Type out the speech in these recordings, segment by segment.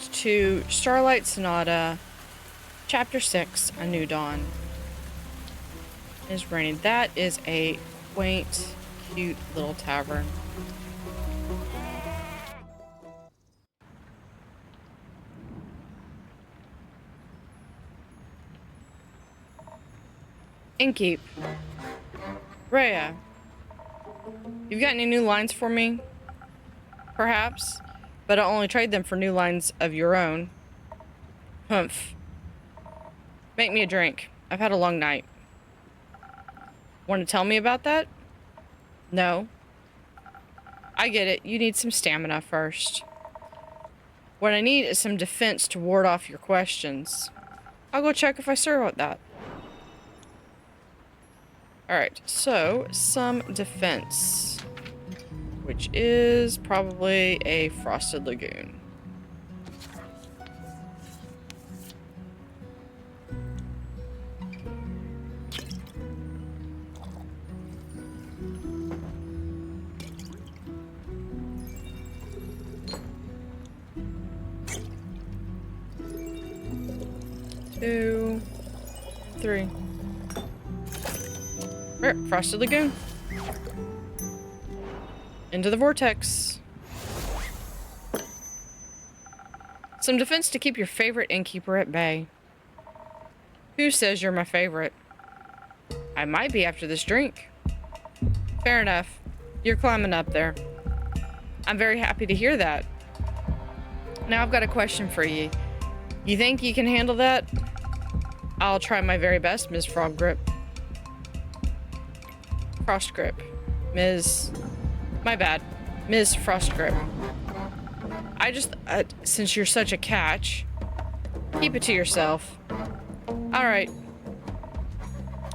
to Starlight Sonata, Chapter 6, A New Dawn. It's raining. That is a quaint, cute little tavern. Innkeep. Rhea. You've got any new lines for me? Perhaps, but I'll only trade them for new lines of your own. Humph. Make me a drink. I've had a long night. Want to tell me about that? No. I get it. You need some stamina first. What I need is some defense to ward off your questions. I'll go check if I serve with that. Alright, so some defense. Which is probably a frosted lagoon. Two, three. Right, frosted lagoon. Into the vortex. Some defense to keep your favorite innkeeper at bay. Who says you're my favorite? I might be after this drink. Fair enough. You're climbing up there. I'm very happy to hear that. Now I've got a question for you. You think you can handle that? I'll try my very best, Ms. Froggrip. Frostgrip. Ms. My bad. Ms. Frostgrip. I just, since you're such a catch, keep it to yourself. Alright.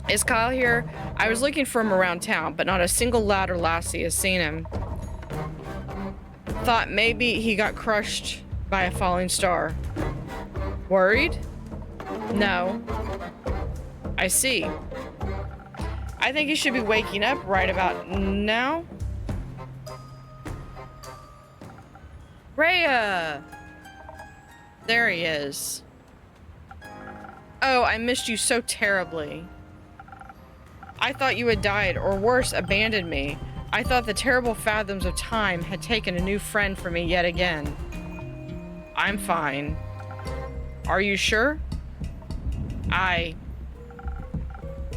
Is Kyle here? I was looking for him around town, but not a single lad or lassie has seen him. Thought maybe he got crushed by a falling star. Worried? No. I see. I think he should be waking up right about now. Rhea! There he is. Oh, I missed you so terribly. I thought you had died, or worse, abandoned me. I thought the terrible fathoms of time had taken a new friend for me yet again. I'm fine. Are you sure?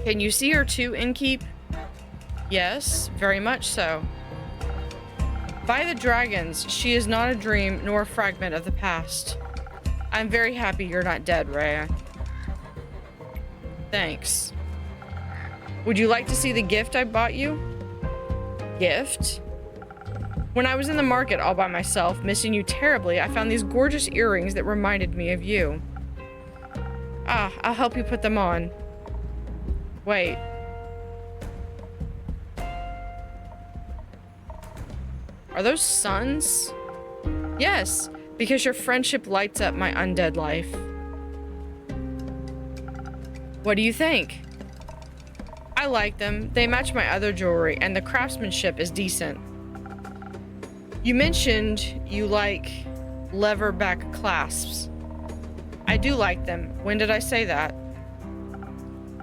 Can you see her too, Innkeep? Yes, very much so. By the dragons, she is not a dream nor a fragment of the past. I'm very happy you're not dead, Rhea. Thanks. Would you like to see the gift I bought you? Gift? When I was in the market all by myself, missing you terribly, I found these gorgeous earrings that reminded me of you. Ah, I'll help you put them on. Wait. Are those suns? Yes, because your friendship lights up my undead life. What do you think? I like them. They match my other jewelry, and the craftsmanship is decent. You mentioned you like lever-back clasps. I do like them. When did I say that?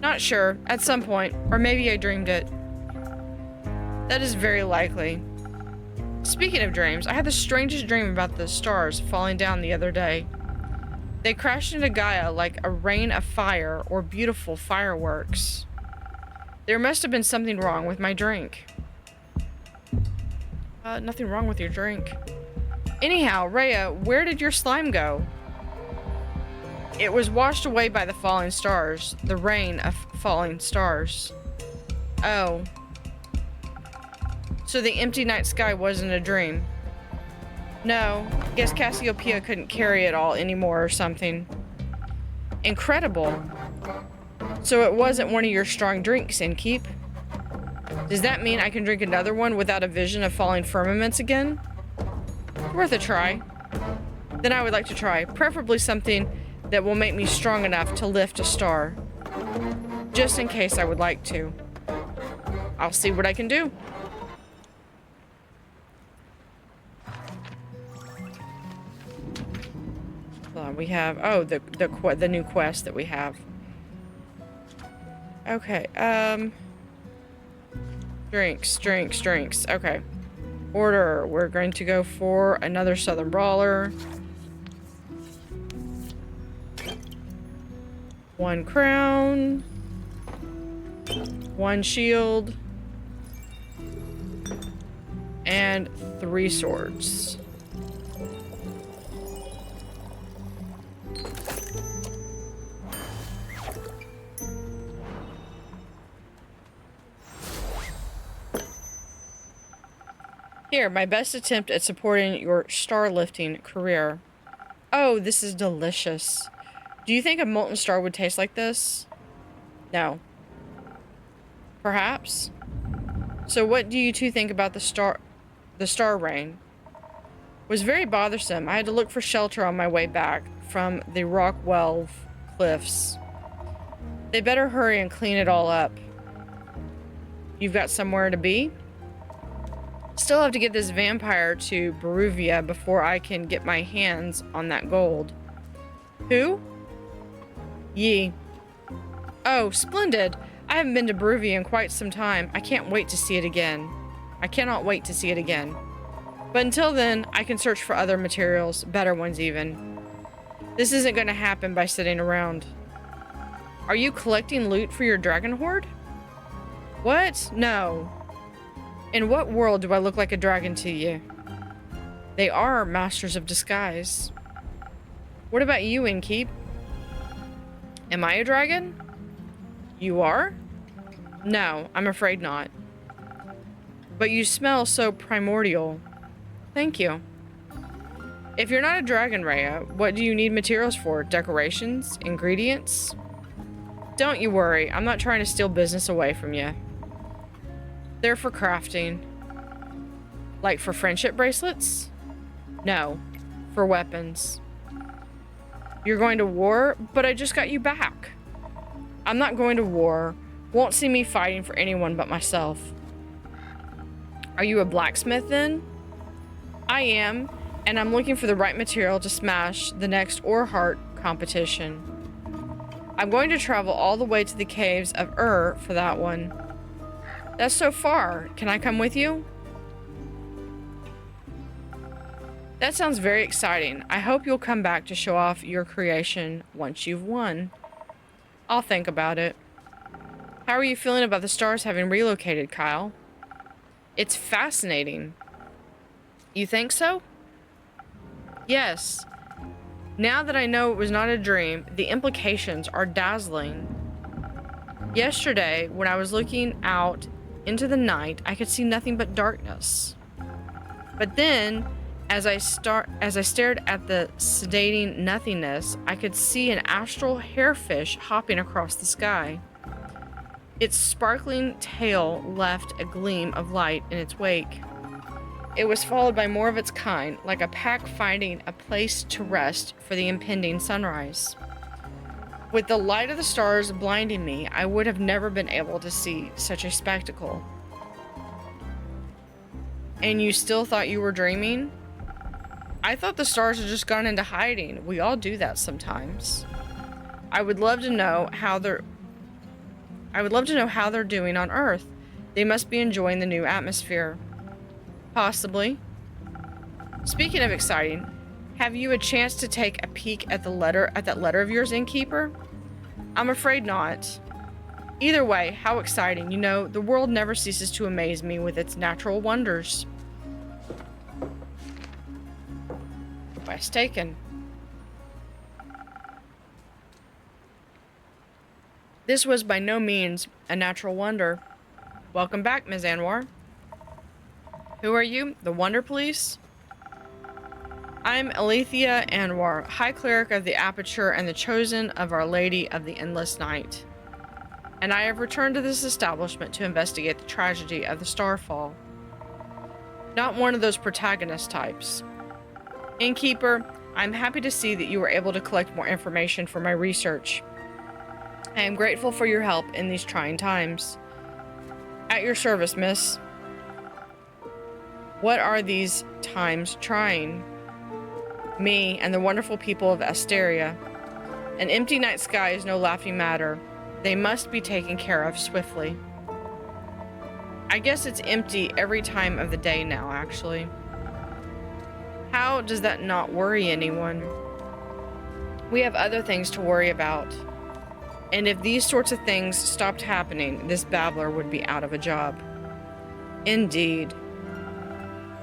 Not sure. At some point. Or maybe I dreamed it. That is very likely. Speaking of dreams, I had the strangest dream about the stars falling down the other day. They crashed into Gaia like a rain of fire or beautiful fireworks. There must have been something wrong with my drink. Nothing wrong with your drink. Anyhow, Rhea, where did your slime go? It was washed away by the falling stars. The rain of falling stars. Oh. So the empty night sky wasn't a dream. No, guess Cassiopeia couldn't carry it all anymore or something. Incredible. So it wasn't one of your strong drinks, Innkeep. Does that mean I can drink another one without a vision of falling firmaments again? Worth a try. Then I would like to try, preferably something that will make me strong enough to lift a star. Just in case I would like to. I'll see what I can do. Hold on, we have, oh, the new quest that we have. Okay, drinks. Okay. Order. We're going to go for another Southern Brawler. 1 crown. 1 shield. And 3 swords. Here, my best attempt at supporting your star lifting career. Oh, this is delicious. Do you think a molten star would taste like this? No. Perhaps? So what do you two think about the star rain? Was very bothersome. I had to look for shelter on my way back from the Rockwell cliffs. They better hurry and clean it all up. You've got somewhere to be? Still have to get this vampire to Beruvia before I can get my hands on that gold. Who? Yi. Oh, splendid. I haven't been to Beruvia in quite some time. I can't wait to see it again. I cannot wait to see it again. But until then, I can search for other materials, better ones even. This isn't going to happen by sitting around. Are you collecting loot for your dragon horde? What? No. In what world do I look like a dragon to you? They are masters of disguise. What about you, Innkeep? Am I a dragon? You are? No, I'm afraid not. But you smell so primordial. Thank you. If you're not a dragon, Rhea, what do you need materials for? Decorations? Ingredients? Don't you worry, I'm not trying to steal business away from you. They're for crafting. Like for friendship bracelets? No, for weapons. You're going to war, but I just got you back. I'm not going to war. Won't see me fighting for anyone but myself. Are you a blacksmith then? I am, and I'm looking for the right material to smash the next ore heart competition. I'm going to travel all the way to the caves of for that one. That's so far. Can I come with you? That sounds very exciting. I hope you'll come back to show off your creation once you've won. I'll think about it. How are you feeling about the stars having relocated, Kyle? It's fascinating. You think so? Yes. Now that I know it was not a dream, the implications are dazzling. Yesterday, when I was looking out into the night, I could see nothing but darkness. But then, as I stared at the sedating nothingness, I could see an astral hairfish hopping across the sky. Its sparkling tail left a gleam of light in its wake. It was followed by more of its kind, like a pack finding a place to rest for the impending sunrise. With the light of the stars blinding me, I would have never been able to see such a spectacle. And you still thought you were dreaming? I thought the stars had just gone into hiding. We all do that sometimes. I would love to know how they're doing on Earth. They must be enjoying the new atmosphere. Possibly. Speaking of exciting, have you a chance to take a peek at that letter of yours, Innkeeper? I'm afraid not. Either way, how exciting. You know, the world never ceases to amaze me with its natural wonders. Quest taken. This was by no means a natural wonder. Welcome back, Ms. Anwar. Who are you? The Wonder Police? I'm Eleithyia Anwar, High Cleric of the Aperture and the Chosen of Our Lady of the Endless Night. And I have returned to this establishment to investigate the tragedy of the Starfall. Not one of those protagonist types. Innkeeper, I'm happy to see that you were able to collect more information for my research. I am grateful for your help in these trying times. At your service, miss. What are these times trying? me, and the wonderful people of Asteria. An empty night sky is no laughing matter. They must be taken care of swiftly. I guess it's empty every time of the day now, actually. How does that not worry anyone? We have other things to worry about. And if these sorts of things stopped happening, this babbler would be out of a job. Indeed.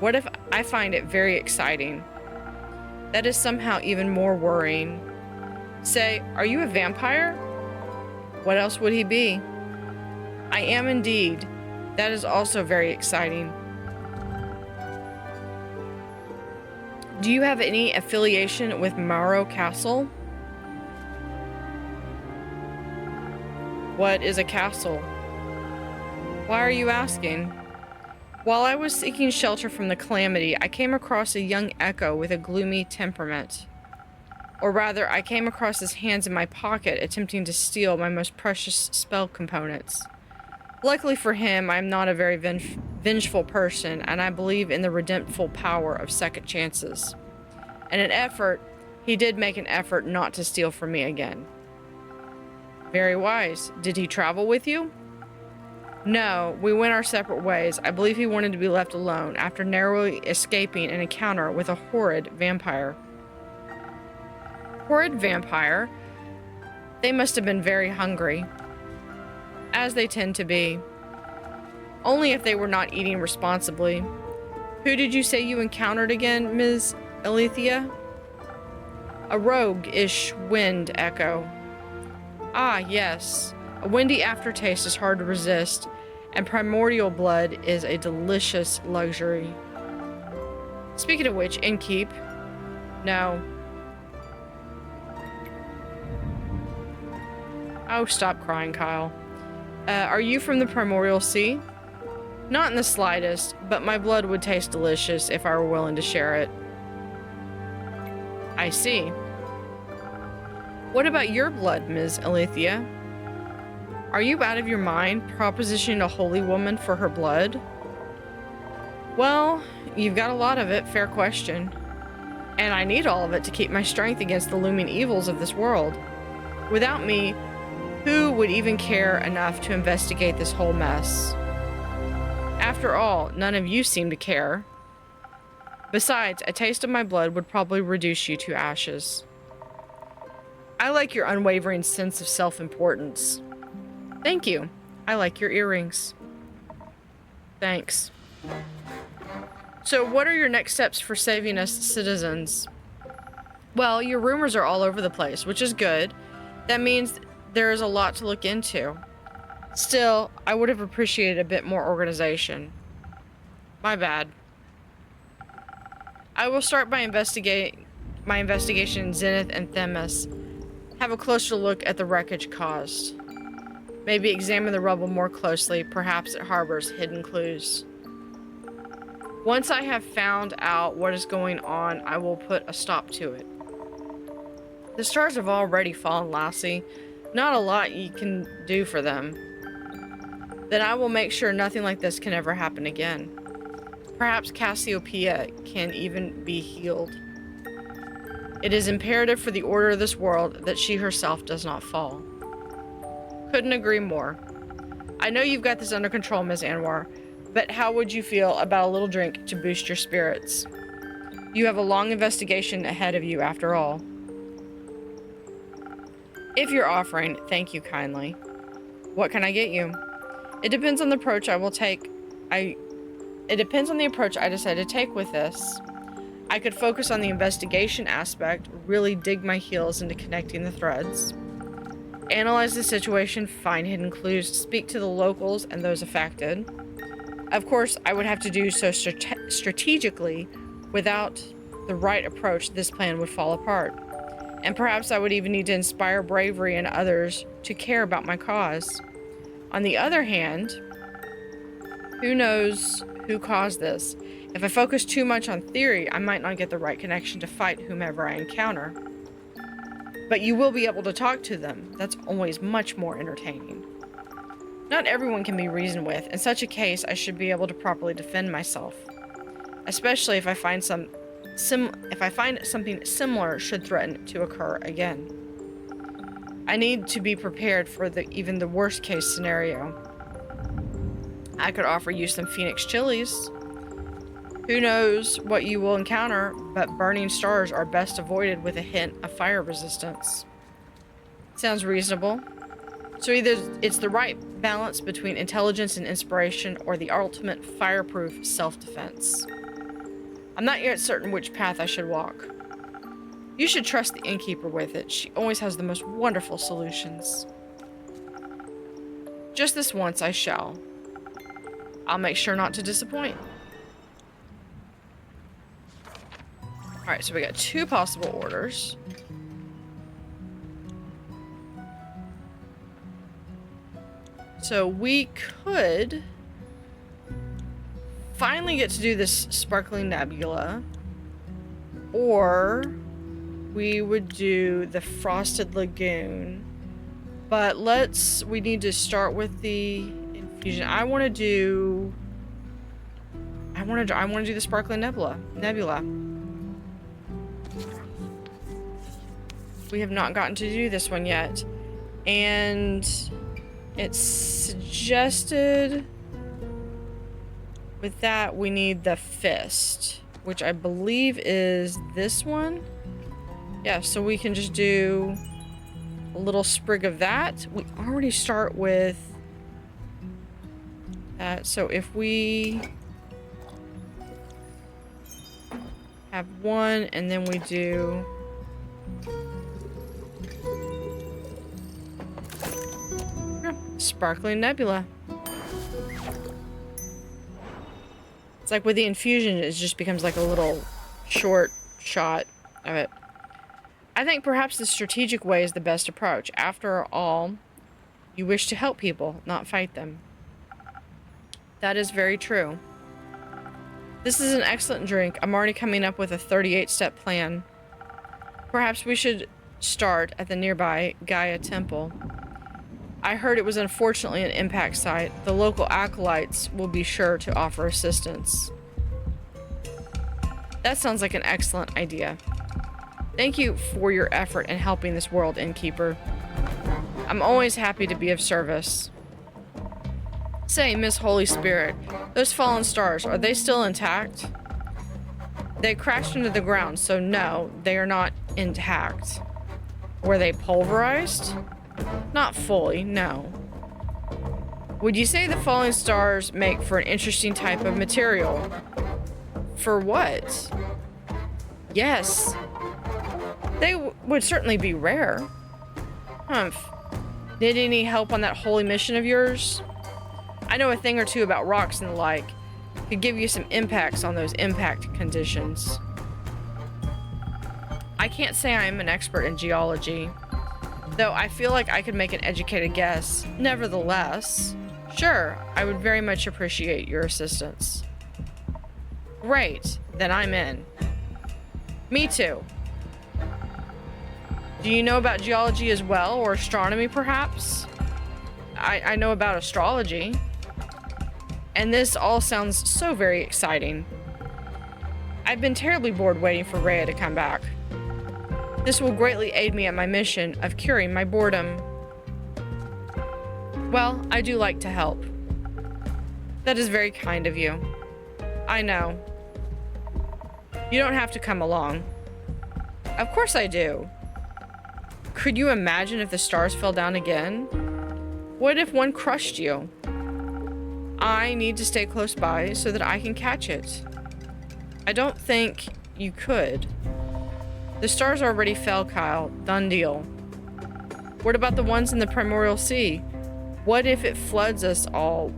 What if I find it very exciting? That is somehow even more worrying. Say, are you a vampire? What else would he be? I am indeed. That is also very exciting. Do you have any affiliation with Morrow Castle? What is a castle? Why are you asking? While I was seeking shelter from the calamity, I came across a young echo with a gloomy temperament. Or rather, I came across his hands in my pocket, attempting to steal my most precious spell components. Luckily for him, I am not a very vengeful person, and I believe in the redemptful power of second chances. He did make an effort not to steal from me again. Very wise. Did he travel with you? No, we went our separate ways. I believe he wanted to be left alone after narrowly escaping an encounter with a horrid vampire. Horrid vampire? They must have been very hungry. As they tend to be. Only if they were not eating responsibly. Who did you say you encountered again, Ms. Eleithyia? A rogue-ish wind echo. Ah, yes. A windy aftertaste is hard to resist, and primordial blood is a delicious luxury. Speaking of which, innkeep. No. Oh, stop crying, Kyle. Are you from the Primordial Sea? Not in the slightest, but my blood would taste delicious if I were willing to share it. I see. What about your blood, Ms. Eleithyia? Are you out of your mind, propositioning a holy woman for her blood? Well, you've got a lot of it, fair question. And I need all of it to keep my strength against the looming evils of this world. Without me, who would even care enough to investigate this whole mess? After all, none of you seem to care. Besides, a taste of my blood would probably reduce you to ashes. I like your unwavering sense of self-importance. Thank you. I like your earrings. Thanks. So what are your next steps for saving us citizens? Well, your rumors are all over the place, which is good. That means there is a lot to look into. Still, I would have appreciated a bit more organization. My bad. I will start my investigation in Zenith and Themis. Have a closer look at the wreckage caused. Maybe examine the rubble more closely, perhaps it harbors hidden clues. Once I have found out what is going on, I will put a stop to it. The stars have already fallen, Lassie. Not a lot you can do for them. Then I will make sure nothing like this can ever happen again. Perhaps Cassiopeia can even be healed. It is imperative for the order of this world that she herself does not fall. Couldn't agree more. I know you've got this under control, Ms. Anwar, but how would you feel about a little drink to boost your spirits? You have a long investigation ahead of you, after all. If you're offering, thank you kindly. What can I get you? It depends on the approach I will take. It depends on the approach I decide to take with this. I could focus on the investigation aspect, really dig my heels into connecting the threads. Analyze the situation, find hidden clues, speak to the locals and those affected. Of course, I would have to do so strategically. Without the right approach, this plan would fall apart. And perhaps I would even need to inspire bravery in others to care about my cause. On the other hand, who knows who caused this? If I focus too much on theory, I might not get the right connection to fight whomever I encounter. But you will be able to talk to them. That's always much more entertaining. Not everyone can be reasoned with. In such a case, I should be able to properly defend myself. Especially if I find if I find something similar should threaten to occur again. I need to be prepared for even the worst case scenario. I could offer you some Phoenix chilies. Who knows what you will encounter, but burning stars are best avoided with a hint of fire resistance. Sounds reasonable. So either it's the right balance between intelligence and inspiration, or the ultimate fireproof self-defense. I'm not yet certain which path I should walk. You should trust the innkeeper with it. She always has the most wonderful solutions. Just this once I shall. I'll make sure not to disappoint. Alright, so we got 2 possible orders. So we could finally get to do this sparkling nebula, or we would do the frosted lagoon. But we need to start with the infusion. I want to do the sparkling nebula. We have not gotten to do this one yet, and it's suggested with that we need the fist, which I believe is this one. Yeah, so we can just do a little sprig of that. We already start with that, so if we have one and then we do sparkling nebula. It's like with the infusion, it just becomes like a little short shot of it. I think perhaps the strategic way is the best approach. After all, you wish to help people, not fight them. That is very true. This is an excellent drink. I'm already coming up with a 38-step plan. Perhaps we should start at the nearby Gaia Temple. I heard it was unfortunately an impact site. The local acolytes will be sure to offer assistance. That sounds like an excellent idea. Thank you for your effort in helping this world, Innkeeper. I'm always happy to be of service. Say, Miss Holy Spirit, those fallen stars, are they still intact? They crashed into the ground, so no, they are not intact. Were they pulverized? Not fully, no. Would you say the falling stars make for an interesting type of material? For what? Yes. They would certainly be rare. Humph. Need any help on that holy mission of yours? I know a thing or two about rocks and the like. Could give you some impacts on those impact conditions. I can't say I am an expert in geology, though I feel like I could make an educated guess. Nevertheless, sure, I would very much appreciate your assistance. Great, then I'm in. Me too. Do you know about geology as well, or astronomy perhaps? I know about astrology. And this all sounds so very exciting. I've been terribly bored waiting for Rhea to come back. This will greatly aid me in my mission of curing my boredom. Well, I do like to help. That is very kind of you. I know. You don't have to come along. Of course I do. Could you imagine if the stars fell down again? What if one crushed you? I need to stay close by so that I can catch it. I don't think you could. The stars already fell, Kyle. Done deal. What about the ones in the Primordial Sea? What if it floods us all?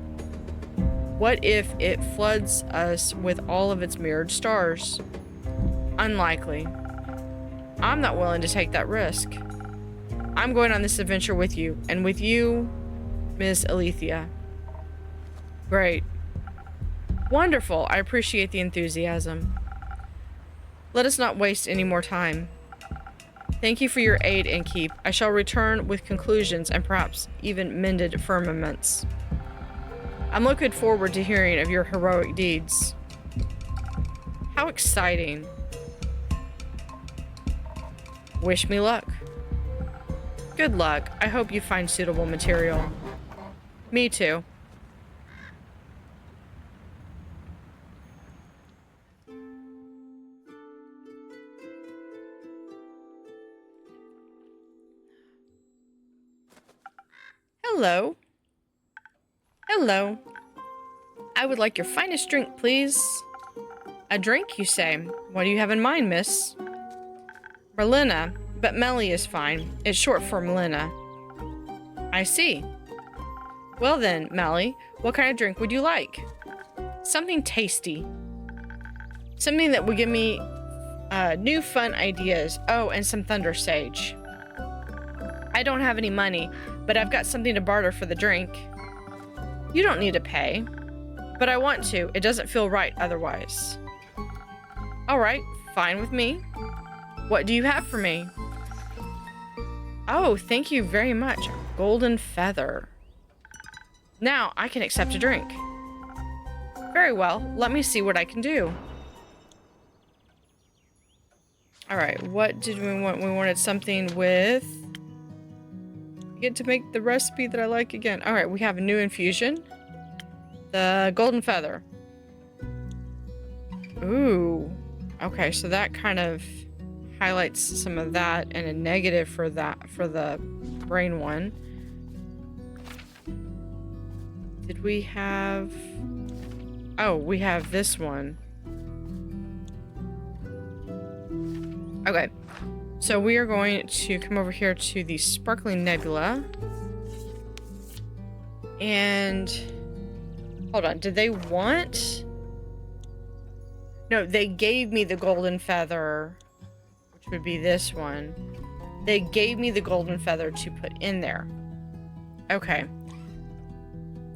What if it floods us with all of its mirrored stars? Unlikely. I'm not willing to take that risk. I'm going on this adventure with you, and with you, Miss Eleithyia. Great. Wonderful. I appreciate the enthusiasm. Let us not waste any more time. Thank you for your aid, Innkeep. I shall return with conclusions and perhaps even mended firmaments. I'm looking forward to hearing of your heroic deeds. How exciting. Wish me luck. Good luck. I hope you find suitable material. Me too. Hello. Hello. I would like your finest drink, please. A drink, you say? What do you have in mind, miss? Merlina, but Melli is fine. It's short for Melina. I see. Well then, Melli, what kind of drink would you like? Something tasty. Something that would give me new fun ideas. Oh, and some Thunder Sage. I don't have any money, but I've got something to barter for the drink. You don't need to pay, but I want to. It doesn't feel right otherwise. All right, fine with me. What do you have for me? Oh, thank you very much. Golden feather. Now I can accept a drink. Very well, let me see what I can do. All right, what did we want? We wanted something with... Get to make the recipe that I like again. All right, we have a new infusion. The golden feather. Ooh. Okay, so that kind of highlights some of that and a negative for that, for the brain one. Did we have... Oh, we have this one. Okay. So we are going to come over here to the Sparkling Nebula. And... Hold on, did they want... No, they gave me the golden feather, which would be this one. They gave me the golden feather to put in there. Okay.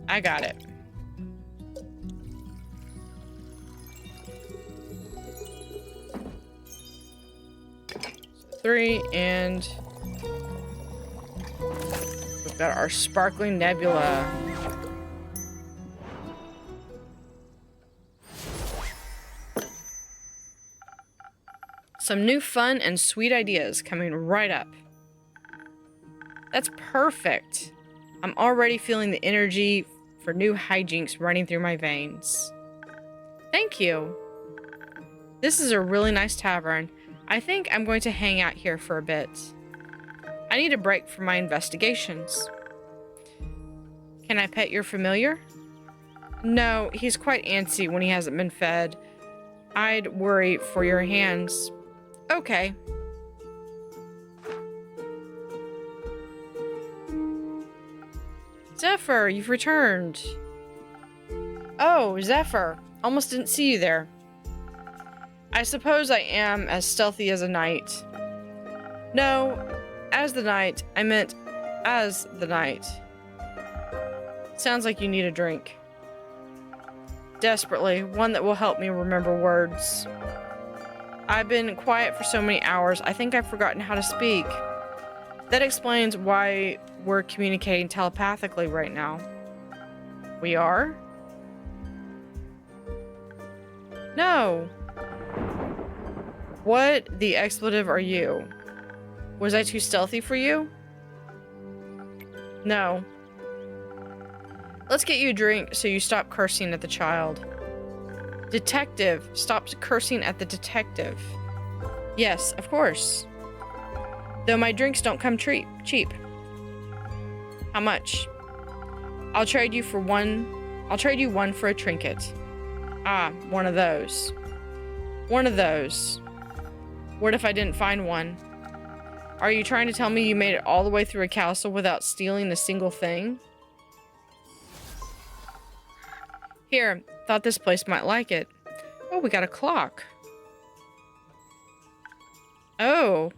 I got it. So 3, and we've got our Sparkling Nebula. Some new fun and sweet ideas coming right up. That's perfect. I'm already feeling the energy for new hijinks running through my veins. Thank you. This is a really nice tavern. I think I'm going to hang out here for a bit. I need a break from my investigations. Can I pet your familiar? No, he's quite antsy when he hasn't been fed. I'd worry for your hands. Okay. Zephir, you've returned. Oh, Zephir. Almost didn't see you there. I suppose I am as stealthy as a knight. No, as the knight. I meant as the knight. Sounds like you need a drink. Desperately, one that will help me remember words. I've been quiet for so many hours, I think I've forgotten how to speak. That explains why we're communicating telepathically right now. We are? No. What the expletive are you? Was I too stealthy for you? No. Let's get you a drink so you stop cursing at the child. Detective, stop cursing at the detective. Yes, of course. Though my drinks don't come cheap. How much? I'll trade you one for a trinket. Ah, one of those. One of those. What if I didn't find one? Are you trying to tell me you made it all the way through a castle without stealing a single thing? Here, thought this place might like it. Oh, we got a clock. Oh.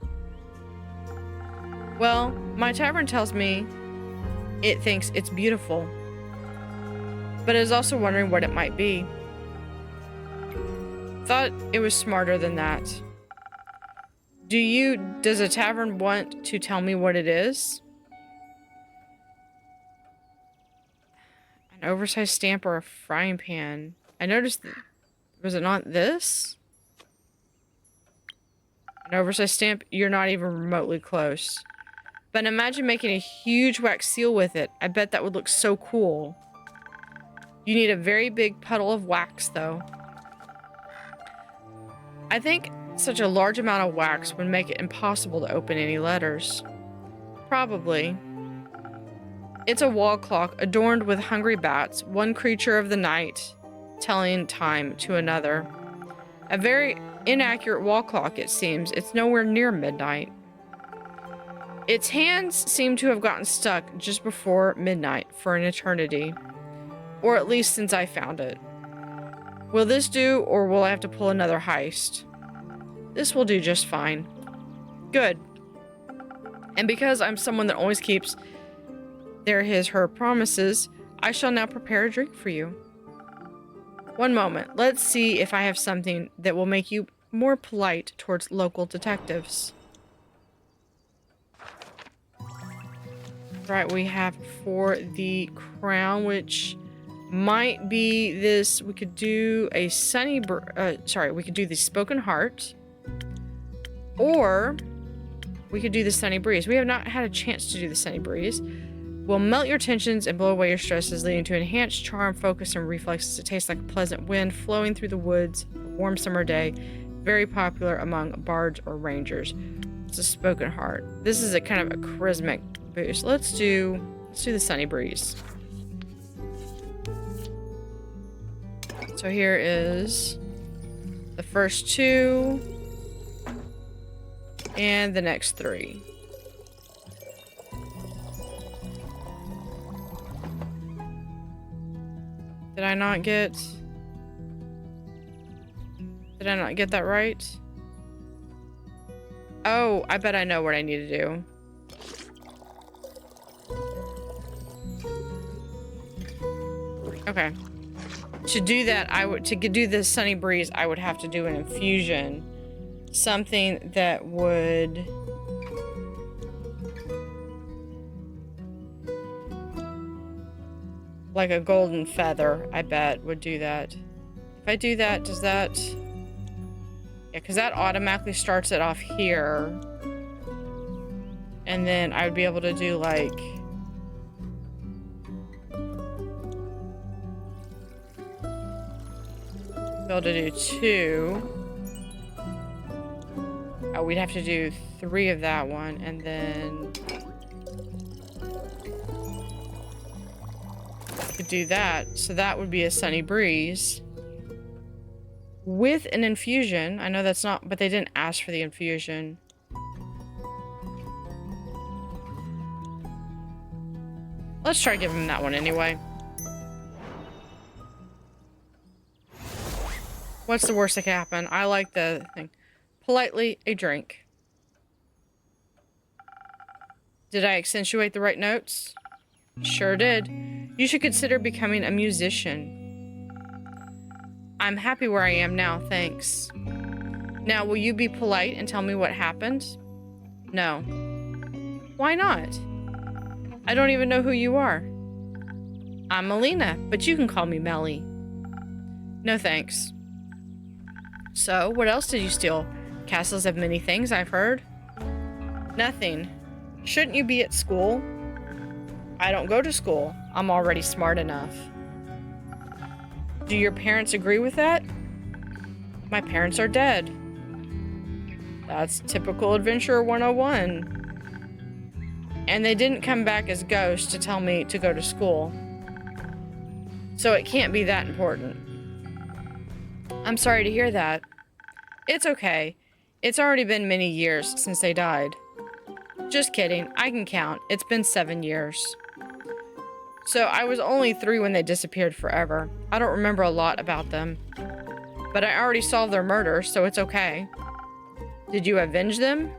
Well, my tavern tells me it thinks it's beautiful, but is also wondering what it might be. Thought it was smarter than that. Does a tavern want to tell me what it is? An oversized stamp or a frying pan. I noticed that, was it not this? An oversized stamp? You're not even remotely close. But imagine making a huge wax seal with it. I bet that would look so cool. You need a very big puddle of wax, though. I think such a large amount of wax would make it impossible to open any letters. Probably. It's a wall clock adorned with hungry bats, one creature of the night telling time to another. A very inaccurate wall clock, it seems. It's nowhere near midnight. Its hands seem to have gotten stuck just before midnight for an eternity. Or at least since I found it. Will this do, or will I have to pull another heist? This will do just fine. Good. And because I'm someone that always keeps their, his, her promises, I shall now prepare a drink for you. One moment. Let's see if I have something that will make you more polite towards local detectives. Right, we have for the crown, which might be this. We could do a we could do the spoken heart, or we could do the sunny breeze. We have not had a chance to do the sunny breeze. Will melt your tensions and blow away your stresses, leading to enhanced charm, focus, and reflexes. It tastes like a pleasant wind flowing through the woods. A warm summer day, very popular among bards or rangers. It's a spoken heart. This is a kind of a charismatic boost. Let's do the sunny breeze. So here is the first two and the next three. Did I not get that right? Oh, I bet I know what I need to do. Okay. To do that, to do the sunny breeze, I would have to do an infusion. Something that would... like a golden feather, I bet, would do that. If I do that, does that... yeah, because that automatically starts it off here. And then I would be able to do, like... be able to do 2. Oh, we'd have to do 3 of that one, and then... I could do that. So that would be a sunny breeze. With an infusion. I know that's not... but they didn't ask for the infusion. Let's try giving him that one anyway. What's the worst that can happen? I like the thing. Politely, a drink. Did I accentuate the right notes? Sure did. You should consider becoming a musician. I'm happy where I am now, thanks. Now, will you be polite and tell me what happened? No. Why not? I don't even know who you are. I'm Melina, but you can call me Melli. No thanks. So, what else did you steal? Castles have many things, I've heard. Nothing. Shouldn't you be at school? I don't go to school. I'm already smart enough. Do your parents agree with that? My parents are dead. That's typical Adventurer 101. And they didn't come back as ghosts to tell me to go to school. So it can't be that important. I'm sorry to hear that. It's okay. It's already been many years since they died. Just kidding. I can count. It's been 7 years. So I was only 3 when they disappeared forever. I don't remember a lot about them. But I already solved their murder, so it's okay. Did you avenge them?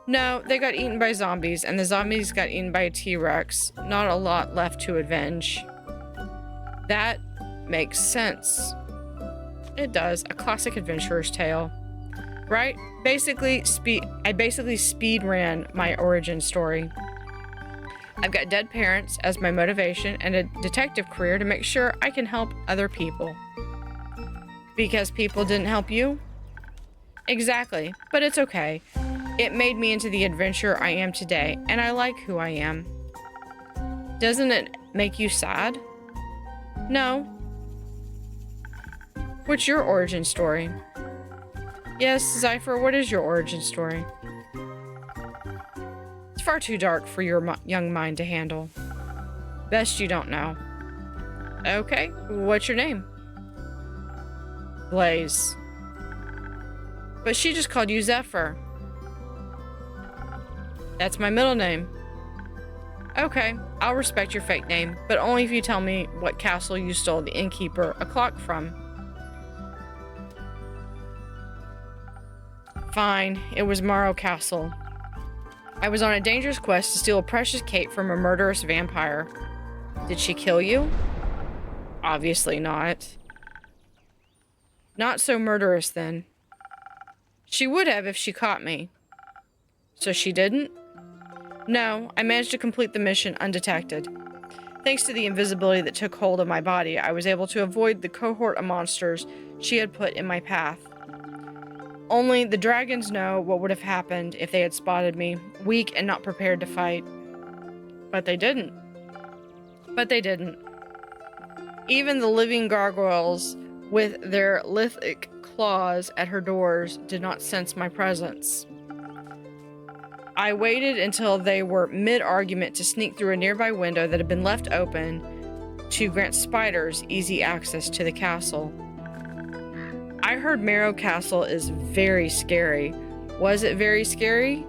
No, they got eaten by zombies, and the zombies got eaten by a T-Rex. Not a lot left to avenge. That makes sense. It does. A classic adventurer's tale. Right? I basically speed ran my origin story. I've got dead parents as my motivation and a detective career to make sure I can help other people. Because people didn't help you? Exactly, but it's okay. It made me into the adventurer I am today, and I like who I am. Doesn't it make you sad? No. What's your origin story? Yes, Zephir, what is your origin story? It's far too dark for your young mind to handle. Best you don't know. Okay, what's your name? Blaze. But she just called you Zephir. That's my middle name. Okay, I'll respect your fake name, but only if you tell me what castle you stole the innkeeper a clock from. Fine, it was Morrow Castle. I was on a dangerous quest to steal a precious cape from a murderous vampire. Did she kill you? Obviously not. Not so murderous then. She would have if she caught me. So she didn't? No, I managed to complete the mission undetected. Thanks to the invisibility that took hold of my body, I was able to avoid the cohort of monsters she had put in my path. Only the dragons know what would have happened if they had spotted me, weak and not prepared to fight. But they didn't. Even the living gargoyles with their lithic claws at her doors did not sense my presence. I waited until they were mid-argument to sneak through a nearby window that had been left open to grant spiders easy access to the castle. I heard Morrow Castle is very scary. Was it very scary?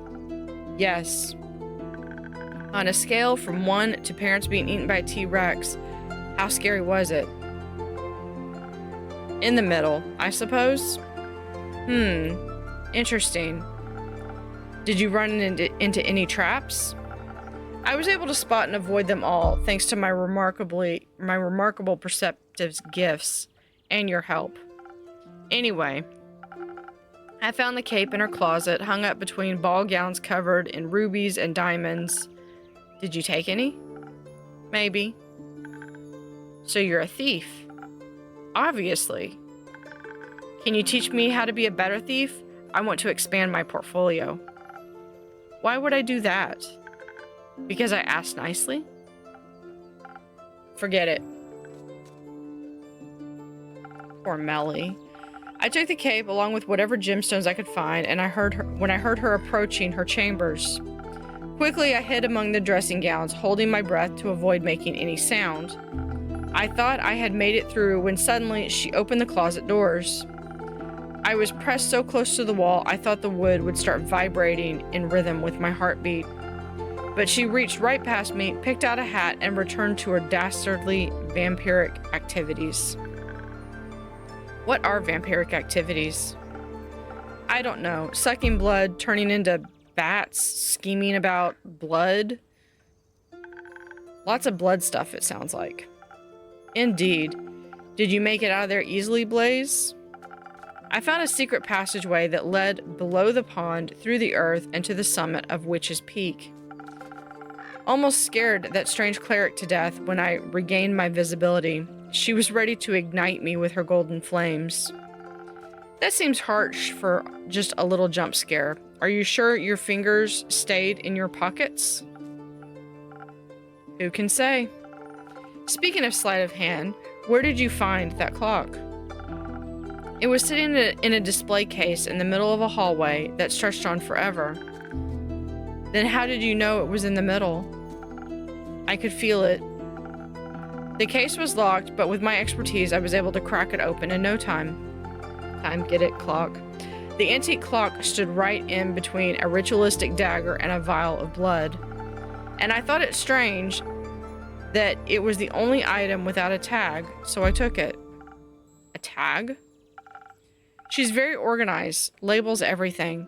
Yes. On a scale from 1 to parents being eaten by a T-Rex, how scary was it? In the middle, I suppose? Interesting. Did you run into any traps? I was able to spot and avoid them all, thanks to my remarkable perceptive gifts and your help. Anyway, I found the cape in her closet, hung up between ball gowns covered in rubies and diamonds. Did you take any? Maybe. So you're a thief? Obviously. Can you teach me how to be a better thief? I want to expand my portfolio. Why would I do that? Because I asked nicely? Forget it. Poor Melli. I took the cape along with whatever gemstones I could find, and when I heard her approaching her chambers. Quickly, I hid among the dressing gowns, holding my breath to avoid making any sound. I thought I had made it through when suddenly she opened the closet doors. I was pressed so close to the wall, I thought the wood would start vibrating in rhythm with my heartbeat. But she reached right past me, picked out a hat, and returned to her dastardly vampiric activities. What are vampiric activities? I don't know. Sucking blood, turning into bats, scheming about blood. Lots of blood stuff, it sounds like. Indeed. Did you make it out of there easily, Blaze? I found a secret passageway that led below the pond, through the earth, and to the summit of Witch's Peak. Almost scared that strange cleric to death when I regained my visibility, she was ready to ignite me with her golden flames. That seems harsh for just a little jump scare. Are you sure your fingers stayed in your pockets? Who can say? Speaking of sleight of hand, where did you find that clock? It was sitting in a display case in the middle of a hallway that stretched on forever. Then how did you know it was in the middle? I could feel it. The case was locked, but with my expertise, I was able to crack it open in no time. Get it, clock. The antique clock stood right in between a ritualistic dagger and a vial of blood. And I thought it strange that it was the only item without a tag, so I took it. A tag? She's very organized, labels everything.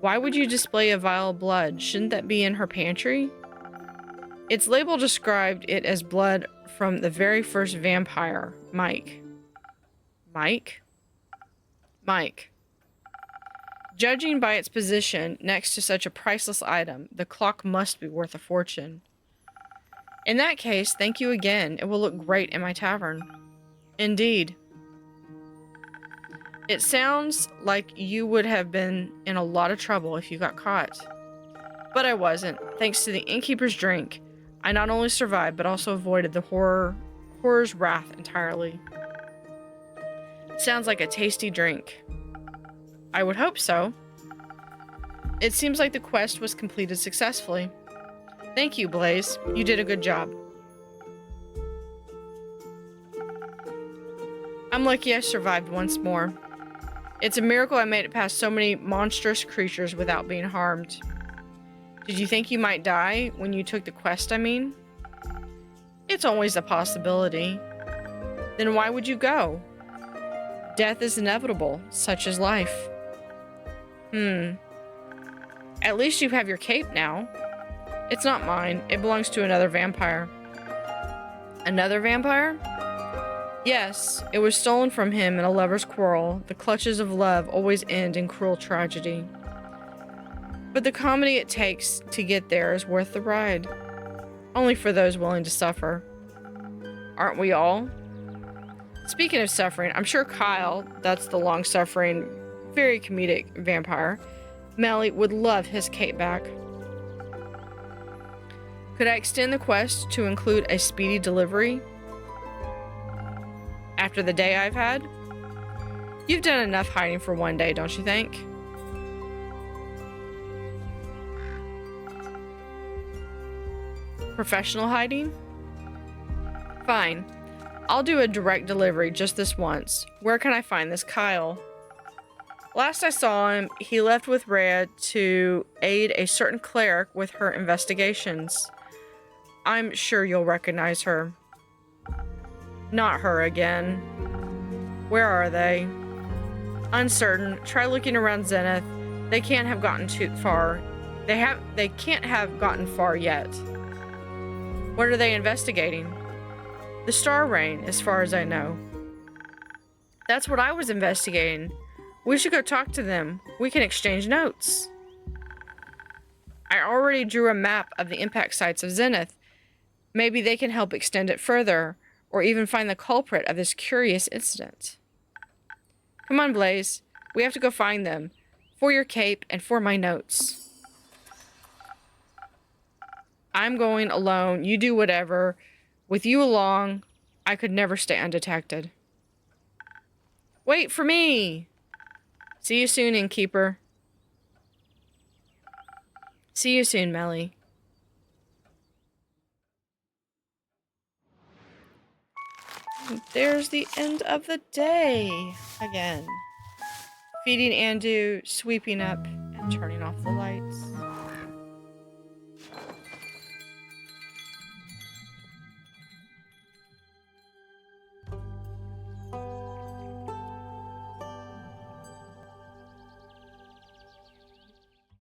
Why would you display a vial of blood? Shouldn't that be in her pantry? Its label described it as blood from the very first vampire, Mike. Mike? Mike. Judging by its position next to such a priceless item, the clock must be worth a fortune. In that case, thank you again. It will look great in my tavern. Indeed. It sounds like you would have been in a lot of trouble if you got caught. But I wasn't. Thanks to the innkeeper's drink, I not only survived, but also avoided the horror's wrath entirely. Sounds like a tasty drink. I would hope so. It seems like the quest was completed successfully. Thank you, Blaze. You did a good job. I'm lucky I survived once more. It's a miracle I made it past so many monstrous creatures without being harmed. Did you think you might die when you took the quest, I mean? It's always a possibility. Then why would you go? Death is inevitable, such is life. At least you have your cape now. It's not mine. It belongs to another vampire. Another vampire? Yes, it was stolen from him in a lover's quarrel. The clutches of love always end in cruel tragedy. But the comedy it takes to get there is worth the ride. Only for those willing to suffer. Aren't we all? Speaking of suffering, I'm sure Kyle, that's the long-suffering, very comedic vampire, Melli would love his cape back. Could I extend the quest to include a speedy delivery? After the day I've had? You've done enough hiding for one day, don't you think? Professional hiding? Fine. I'll do a direct delivery just this once. Where can I find this Kyle? Last I saw him, he left with Rhea to aid a certain cleric with her investigations. I'm sure you'll recognize her. Not her again. Where are they? Uncertain. Try looking around Zenith. They can't have gotten too far. They can't have gotten far yet. What are they investigating? The Star Rain, as far as I know. That's what I was investigating. We should go talk to them. We can exchange notes. I already drew a map of the impact sites of Zenith. Maybe they can help extend it further, or even find the culprit of this curious incident. Come on, Blaze. We have to go find them. For your cape and for my notes. I'm going alone. You do whatever. With you along, I could never stay undetected. Wait for me! See you soon, innkeeper. See you soon, Melli. There's the end of the day again. Feeding Andu, sweeping up, and turning off the lights.